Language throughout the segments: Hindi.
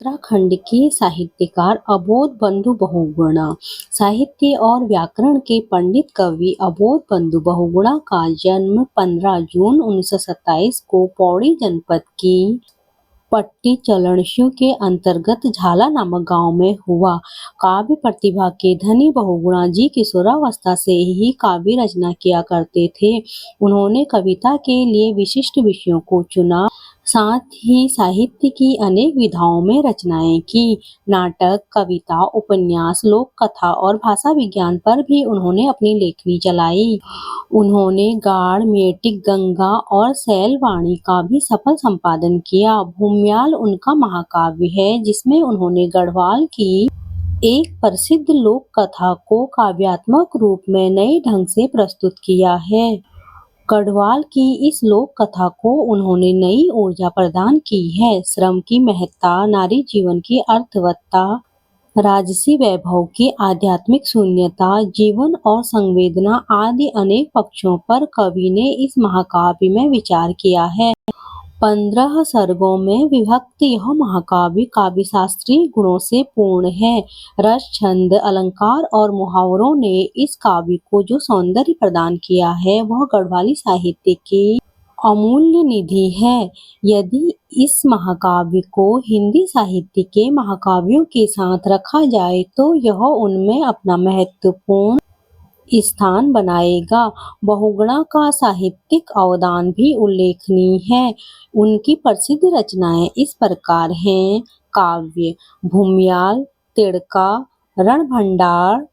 उत्तराखंड के साहित्यकार अबोध बंधु बहुगुणा साहित्य और व्याकरण के पंडित कवि अबोध बंधु बहुगुणा का जन्म 15 जून 1927 को पौड़ी जनपद की पट्टी चलनसू के अंतर्गत झाला नामक गांव में हुआ। काव्य प्रतिभा के धनी बहुगुणा जी किशोरावस्था से ही काव्य रचना किया करते थे। उन्होंने कविता के लिए विशिष्ट विषयों को चुना, साथ ही साहित्य की अनेक विधाओं में रचनाएं की। नाटक, कविता, उपन्यास, लोक कथा और भाषा विज्ञान पर भी उन्होंने अपनी लेखनी चलाई। उन्होंने गाड़, मेटिक गंगा और शैलवाणी का भी सफल संपादन किया। भूम्याल उनका महाकाव्य है, जिसमें उन्होंने गढ़वाल की एक प्रसिद्ध लोक कथा को काव्यात्मक रूप में नए ढंग से प्रस्तुत किया है। गढ़वाल की इस लोक कथा को उन्होंने नई ऊर्जा प्रदान की है। श्रम की महत्ता, नारी जीवन की अर्थवत्ता, राजसी वैभव की आध्यात्मिक शून्यता, जीवन और संवेदना आदि अनेक पक्षों पर कवि ने इस महाकाव्य में विचार किया है। 15 सर्गों में विभक्त यह महाकाव्य काव्यशास्त्रीय गुणों से पूर्ण है। रस, छंद, अलंकार और मुहावरों ने इस काव्य को जो सौंदर्य प्रदान किया है, वह गढ़वाली साहित्य की अमूल्य निधि है। यदि इस महाकाव्य को हिंदी साहित्य के महाकाव्यों के साथ रखा जाए तो यह उनमें अपना महत्वपूर्ण स्थान बनाएगा। बहुगुणा का साहित्यिक अवदान भी उल्लेखनीय है। उनकी प्रसिद्ध रचनाएं इस प्रकार हैं: काव्य भूम्याल, तिड़का, रणभंडार,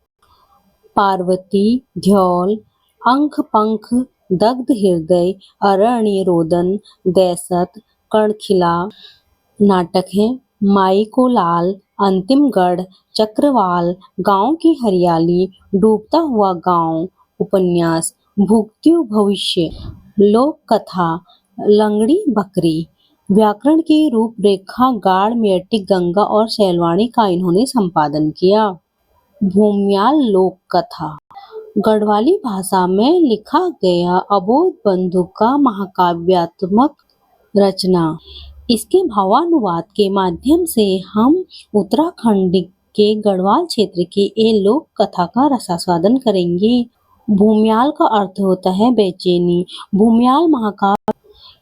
पार्वती, ध्योल, अंक पंख, दग्ध हृदय, अरण्य रोदन, दैसत, कणखिला। नाटक है माई को लाल, अंतिम गढ़, चक्रवाल, गांव की हरियाली, डूबता हुआ गांव। उपन्यास भुक्त्यु भविष्य। लोक कथा लंगड़ी बकरी। व्याकरण की रूपरेखा गाड़, मेटिक गंगा और शैलवाणी का इन्होंने संपादन किया। भूम्याल लोक कथा गढ़वाली भाषा में लिखा गया अबोध बंधु का महाकाव्यात्मक रचना। इसके भावानुवाद के माध्यम से हम उत्तराखंड के गढ़वाल क्षेत्र की ये लोक कथा का रसास्वादन करेंगे। भूम्याल का अर्थ होता है बेचैनी। भूम्याल महाकाव्य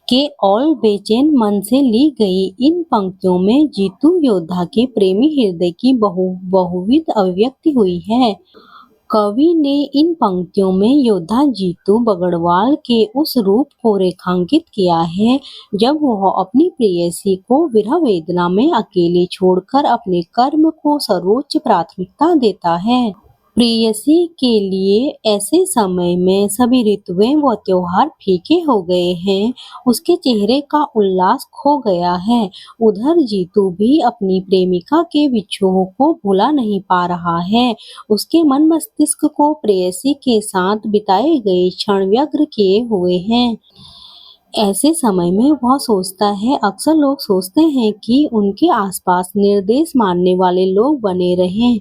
के ऑल बेचैन मन से ली गई इन पंक्तियों में जीतू योद्धा के प्रेमी हृदय की बहुविध अभिव्यक्ति हुई है। कवि ने इन पंक्तियों में योद्धा जीतू बगड़वाल के उस रूप को रेखांकित किया है जब वह अपनी प्रेयसी को विरह वेदना में अकेले छोड़कर अपने कर्म को सर्वोच्च प्राथमिकता देता है। प्रेयसी के लिए ऐसे समय में सभी ऋतुएं व त्योहार फीके हो गए हैं। उसके चेहरे का उल्लास खो गया है। उधर जीतू भी अपनी प्रेमिका के विछोह को भुला नहीं पा रहा है। उसके मन मस्तिष्क को प्रेयसी के साथ बिताए गए क्षण व्यग्र किए हुए हैं। ऐसे समय में वह सोचता है, अक्सर लोग सोचते हैं कि उनके आसपास निर्देश मानने वाले लोग बने रहें।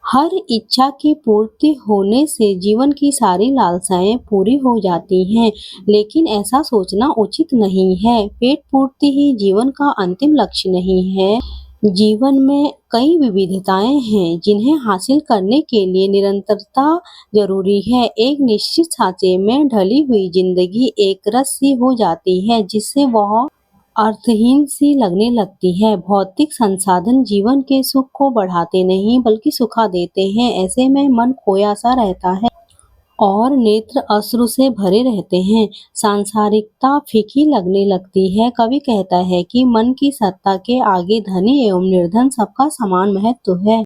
हर इच्छा की पूर्ति होने से जीवन की सारी लालसाएं पूरी हो जाती हैं, लेकिन ऐसा सोचना उचित नहीं है। पेट पूर्ति ही जीवन का अंतिम लक्ष्य नहीं है। जीवन में कई विविधताएं हैं, जिन्हें हासिल करने के लिए निरंतरता जरूरी है। एक निश्चित सांचे में ढली हुई जिंदगी एक रस्सी हो जाती है, जिससे वह अर्थहीन सी लगने लगती है। भौतिक संसाधन जीवन के सुख को बढ़ाते नहीं बल्कि सुखा देते हैं। ऐसे में मन खोया सा रहता है और नेत्र अश्रु से भरे रहते हैं। सांसारिकता फीकी लगने लगती है। कवि कहता है कि मन की सत्ता के आगे धनी एवं निर्धन सबका समान महत्व है।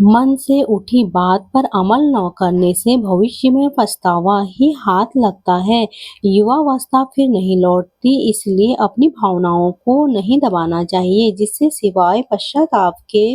मन से उठी बात पर अमल न करने से भविष्य में पछतावा ही हाथ लगता है। युवावस्था फिर नहीं लौटती, इसलिए अपनी भावनाओं को नहीं दबाना चाहिए, जिससे सिवाय पश्चाताप के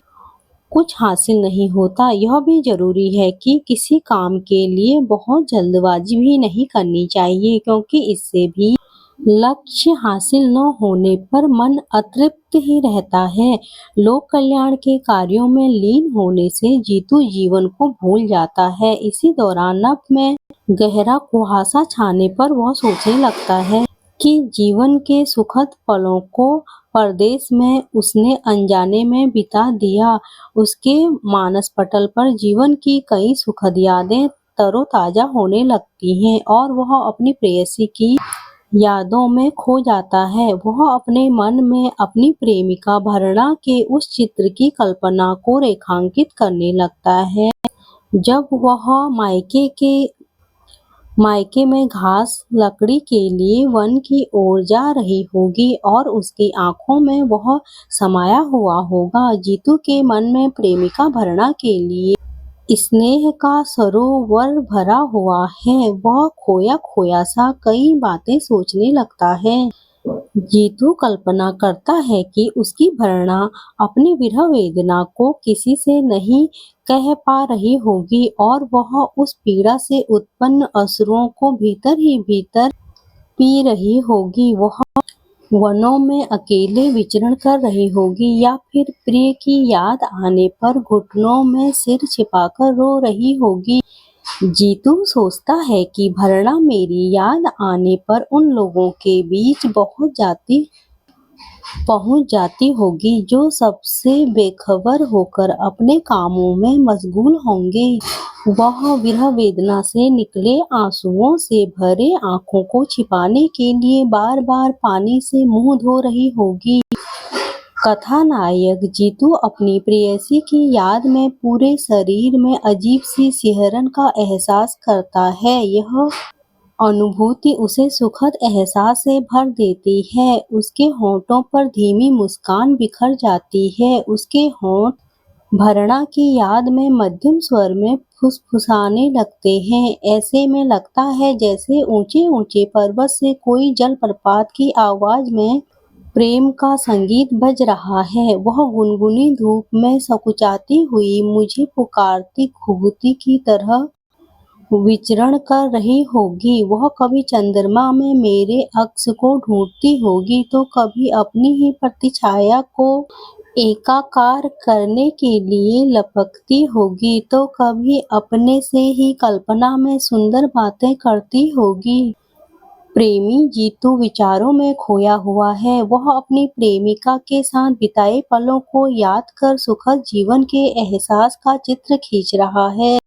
कुछ हासिल नहीं होता। यह भी जरूरी है कि किसी काम के लिए बहुत जल्दबाजी भी नहीं करनी चाहिए, क्योंकि इससे भी लक्ष्य हासिल न होने पर मन अतृप्त ही रहता है। लोक कल्याण के कार्यों में लीन होने से जीतू जीवन को भूल जाता है। इसी दौरान नभ में गहरा कुहासा छाने पर वह सोचने लगता है, कि जीवन के सुखद पलों को परदेश में उसने अनजाने में बिता दिया। उसके मानस पटल पर जीवन की कई सुखद यादें तरोताजा होने लगती हैं और वह अपनी प्रेयसी की यादों में खो जाता है। वह अपने मन में अपनी प्रेमिका भरणा के उस चित्र की कल्पना को रेखांकित करने लगता है जब वह मायके में घास लकड़ी के लिए वन की ओर जा रही होगी और उसकी आंखों में वह समाया हुआ होगा। जीतू के मन में प्रेमिका भरणा के लिए स्नेह का सरोवर भरा हुआ है। वह खोया खोया सा कई बातें सोचने लगता है। जीतू कल्पना करता है कि उसकी भरणा अपनी विरह वेदना को किसी से नहीं कह पा रही होगी और वह उस पीड़ा से उत्पन्न अश्रुओं को भीतर ही भीतर पी रही होगी। वह वनों में अकेले विचरण कर रही होगी या फिर प्रिय की याद आने पर घुटनों में सिर छिपाकर रो रही होगी। जीतू सोचता है कि भरणा मेरी याद आने पर उन लोगों के बीच पहुंच जाती होगी जो सबसे बेखबर होकर अपने कामों में मशगूल होंगे। वह विरह वेदना से निकले आंसुओं से भरे आंखों को छिपाने के लिए बार बार पानी से मुंह धो रही होगी। कथानायक जीतू अपनी प्रेयसी की याद में पूरे शरीर में अजीब सी सिहरन का एहसास करता है। यह अनुभूति उसे सुखद एहसास से भर देती है। उसके होठों पर धीमी मुस्कान बिखर जाती है। उसके होंठ भरणा की याद में मध्यम स्वर में फुसफुसाने लगते हैं। ऐसे में लगता है जैसे ऊंचे ऊंचे पर्वत से कोई जलप्रपात की आवाज में प्रेम का संगीत बज रहा है। वह गुनगुनी धूप में सकुचाती हुई मुझे पुकारती खुबुती की तरह विचरण कर रही होगी। वह कभी चंद्रमा में मेरे अक्स को ढूंढती होगी तो कभी अपनी ही प्रतिछाया को एकाकार करने के लिए लपकती होगी तो कभी अपने से ही कल्पना में सुंदर बातें करती होगी। प्रेमी जीतू विचारों में खोया हुआ है। वह अपनी प्रेमिका के साथ बिताए पलों को याद कर सुखद जीवन के एहसास का चित्र खींच रहा है।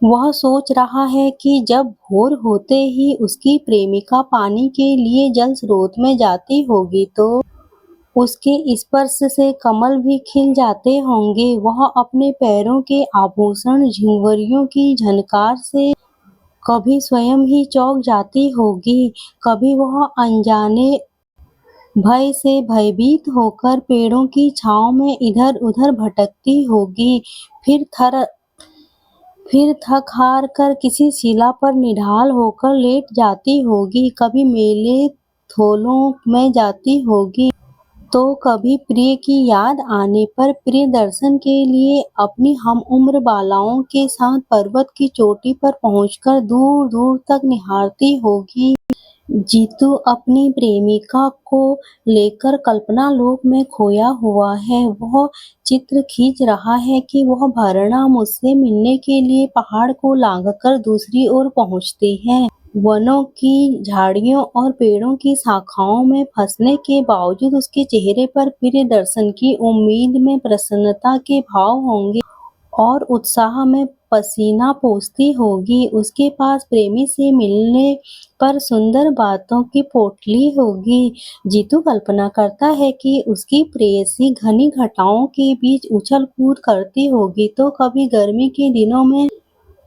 वह सोच रहा है कि जब भोर होते ही उसकी प्रेमिका पानी के लिए जल स्रोत में जाती होगी तो उसके स्पर्श से कमल भी खिल जाते होंगे। वह अपने पैरों के आभूषण झुंझुरियों की झनकार से कभी स्वयं ही चौंक जाती होगी, कभी वह अनजाने भय से भयभीत होकर पेड़ों की छांव में इधर-उधर भटकती होगी, फिर थक हार कर किसी शिला पर निढाल होकर लेट जाती होगी, कभी मेले थोलों में जाती होगी तो कभी प्रिय की याद आने पर प्रिय दर्शन के लिए अपनी हमउम्र बालाओं के साथ पर्वत की चोटी पर पहुंचकर दूर दूर तक निहारती होगी। जीतू अपनी प्रेमिका को लेकर कल्पना लोक में खोया हुआ है। वह चित्र खींच रहा है कि वह भरणा मुझसे मिलने के लिए पहाड़ को लांघकर दूसरी ओर पहुंचती है। वनों की झाड़ियों और पेड़ों की शाखाओं में फंसने के बावजूद उसके चेहरे पर प्रिय दर्शन की उम्मीद में प्रसन्नता के भाव होंगे और उत्साह में पसीना पोंछती होगी। उसके पास प्रेमी से मिलने पर सुंदर बातों की पोटली होगी। जीतू कल्पना करता है कि उसकी प्रेयसी घनी घटाओं के बीच उछल कूद करती होगी तो कभी गर्मी के दिनों में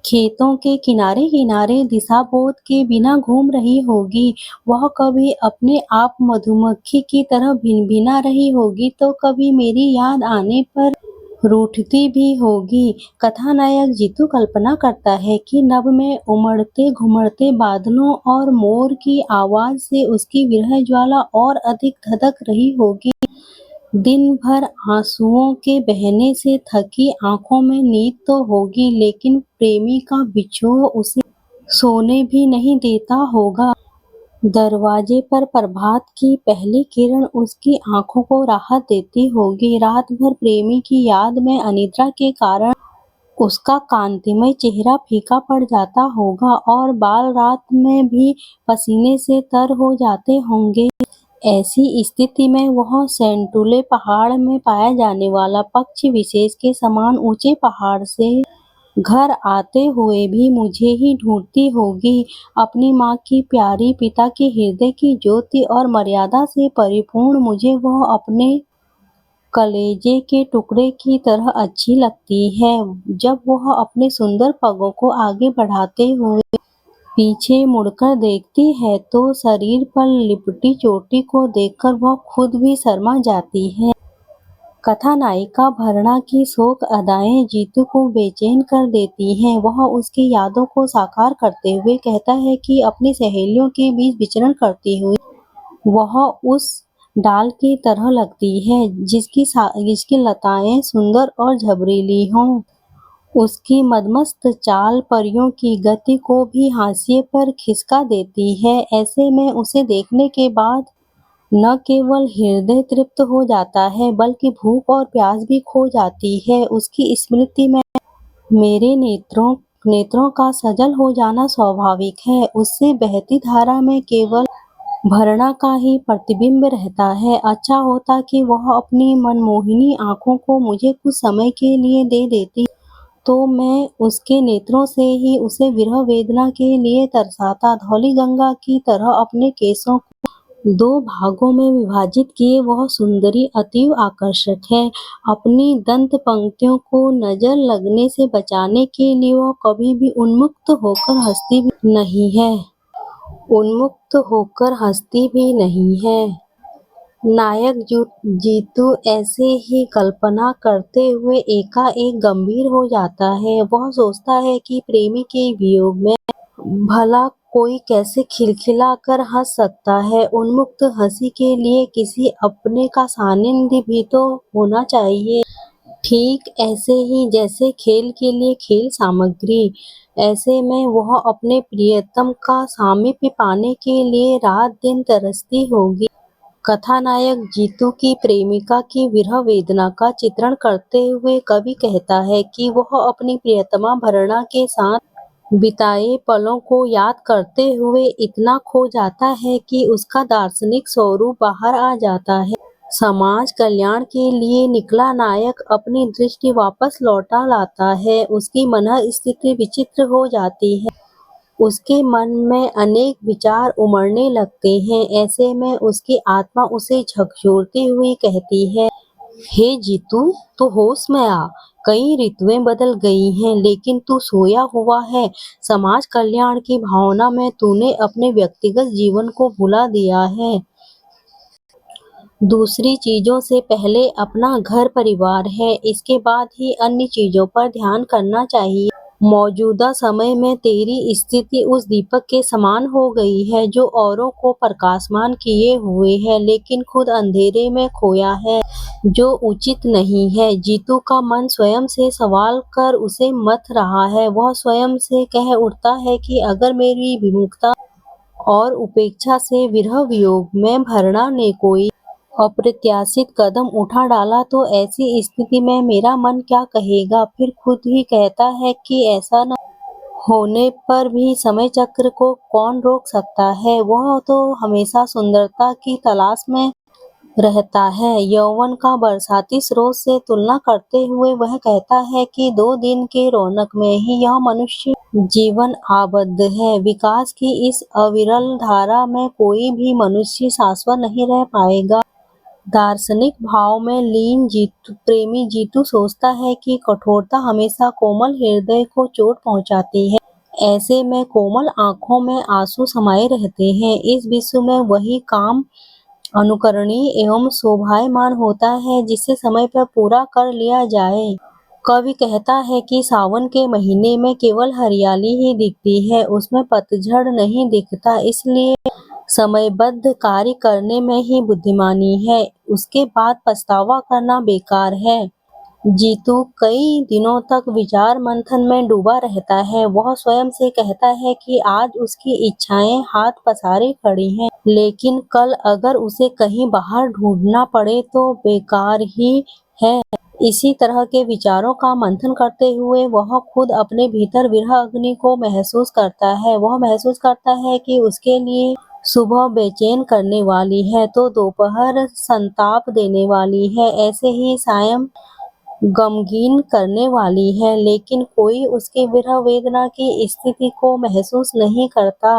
खेतों के किनारे किनारे दिशाबोध के बिना घूम रही होगी। वह कभी अपने आप मधुमक्खी की तरह भिनभिना रही होगी तो कभी मेरी याद आने पर रूठती भी होगी। कथानायक जीतू कल्पना करता है कि नभ में उमड़ते घुमड़ते बादलों और मोर की आवाज से उसकी विरह ज्वाला और अधिक धधक रही होगी। दिन भर आंसुओं के बहने से थकी आंखों में नींद तो होगी लेकिन प्रेमी का बिछोह उसे सोने भी नहीं देता होगा। दरवाजे पर प्रभात की पहली किरण उसकी आंखों को राहत देती होगी। रात भर प्रेमी की याद में अनिद्रा के कारण उसका कांतिमय चेहरा फीका पड़ जाता होगा और बाल रात में भी पसीने से तर हो जाते होंगे। ऐसी स्थिति में वह सेंटुले पहाड़ में पाया जाने वाला पक्षी विशेष के समान ऊंचे पहाड़ से घर आते हुए भी मुझे ही ढूंढती होगी। अपनी माँ की प्यारी, पिता के हृदय की ज्योति और मर्यादा से परिपूर्ण मुझे वह अपने कलेजे के टुकड़े की तरह अच्छी लगती है। जब वह अपने सुंदर पगों को आगे बढ़ाते हुए पीछे मुड़कर देखती है तो शरीर पर लिपटी चोटी को देखकर वह खुद भी शर्मा जाती है। कथानायिका भरणा की शोक अदाएं जीतू को बेचैन कर देती हैं। वह उसकी यादों को साकार करते हुए कहता है कि अपनी सहेलियों के बीच विचरण करती हुई वह उस डाल की तरह लगती है जिसकी लताएं सुंदर और झबरीली हों। उसकी मदमस्त चाल परियों की गति को भी हाशिए पर खिसका देती है। ऐसे में उसे देखने के बाद न केवल हृदय तृप्त हो जाता है बल्कि भूख और प्यास भी खो जाती है। उसकी स्मृति में मेरे नेत्रों का सजल हो जाना स्वाभाविक है। उससे बहती धारा में केवल भरणा का ही प्रतिबिंब रहता है। अच्छा होता कि वह अपनी मनमोहिनी आंखों को मुझे कुछ समय के लिए दे देती, तो मैं उसके नेत्रों से ही उसे विरह वेदना के लिए तरसाता। धौली गंगा की तरह अपने केसों को दो भागों में विभाजित किए वह सुंदरी अतीव आकर्षक है। अपनी दंत पंक्तियों को नजर लगने से बचाने के लिए वह कभी भी उन्मुक्त होकर हंसती भी नहीं है। नायक जीतू ऐसे ही कल्पना करते हुए एकाएक गंभीर हो जाता है। वह सोचता है कि प्रेमी के वियोग में भला कोई कैसे खिलखिला कर हंस सकता है। उन्मुक्त हंसी के लिए किसी अपने का सानिध्य भी तो होना चाहिए। ठीक ऐसे ही जैसे खेल के लिए खेल सामग्री। ऐसे में वह अपने प्रियतम का सामीप्य पाने के लिए रात दिन तरसती होगी। कथानायक जीतू की प्रेमिका की विरह वेदना का चित्रण करते हुए कवि कहता है कि वह अपनी प्रियतमा भरणा के साथ बिताए पलों को याद करते हुए इतना खो जाता है कि उसका दार्शनिक स्वरूप बाहर आ जाता है। समाज कल्याण के लिए निकला नायक अपनी दृष्टि वापस लौटा लाता है। उसकी मनः स्थिति विचित्र हो जाती है। उसके मन में अनेक विचार उमड़ने लगते हैं। ऐसे में उसकी आत्मा उसे झकझोरती हुई कहती है, हे जीतू, तू होश में आ। कई ऋतुएं बदल गई हैं लेकिन तू सोया हुआ है। समाज कल्याण की भावना में तूने अपने व्यक्तिगत जीवन को भुला दिया है। दूसरी चीजों से पहले अपना घर परिवार है, इसके बाद ही अन्य चीजों पर ध्यान करना चाहिए। मौजूदा समय में तेरी स्थिति उस दीपक के समान हो गई है जो औरों को प्रकाशमान किए हुए है लेकिन खुद अंधेरे में खोया है, जो उचित नहीं है। जीतू का मन स्वयं से सवाल कर उसे मथ रहा है। वह स्वयं से कह उठता है कि अगर मेरी विमुखता और उपेक्षा से विरह वियोग में भरणा ने कोई अप्रत्याशित कदम उठा डाला तो ऐसी स्थिति में मेरा मन क्या कहेगा। फिर खुद ही कहता है कि ऐसा न होने पर भी समय चक्र को कौन रोक सकता है। वह तो हमेशा सुंदरता की तलाश में रहता है। यौवन का बरसाती स्रोत से तुलना करते हुए वह कहता है कि 2 दिन के रौनक में ही यह मनुष्य जीवन आबद्ध है। विकास की इस अविरल धारा में कोई भी मनुष्य शाश्वत नहीं रह पाएगा। दार्शनिक भाव में लीन प्रेमी जीतू सोचता है कि कठोरता हमेशा कोमल हृदय को चोट पहुंचाती है। ऐसे में कोमल आंखों में आंसू समाये रहते हैं। इस विश्व में वही काम अनुकरणीय एवं शोभायमान होता है जिसे समय पर पूरा कर लिया जाए। कवि कहता है कि सावन के महीने में केवल हरियाली ही दिखती है, उसमें पतझड़ नहीं दिखता। इसलिए समयबद्ध कार्य करने में ही बुद्धिमानी है, उसके बाद पछतावा करना बेकार है। जीतू कई दिनों तक विचार मंथन में डूबा रहता है। वह स्वयं से कहता है कि आज उसकी इच्छाएं हाथ पसारे खड़ी हैं, लेकिन कल अगर उसे कहीं बाहर ढूंढना पड़े तो बेकार ही है। इसी तरह के विचारों का मंथन करते हुए वह खुद अपने भीतर विरह अग्नि को महसूस करता है। वह महसूस करता है कि उसके लिए सुबह बेचैन करने वाली है तो दोपहर संताप देने वाली है, ऐसे ही सायं गमगीन करने वाली है, लेकिन कोई उसकी विरह वेदना की स्थिति को महसूस नहीं करता।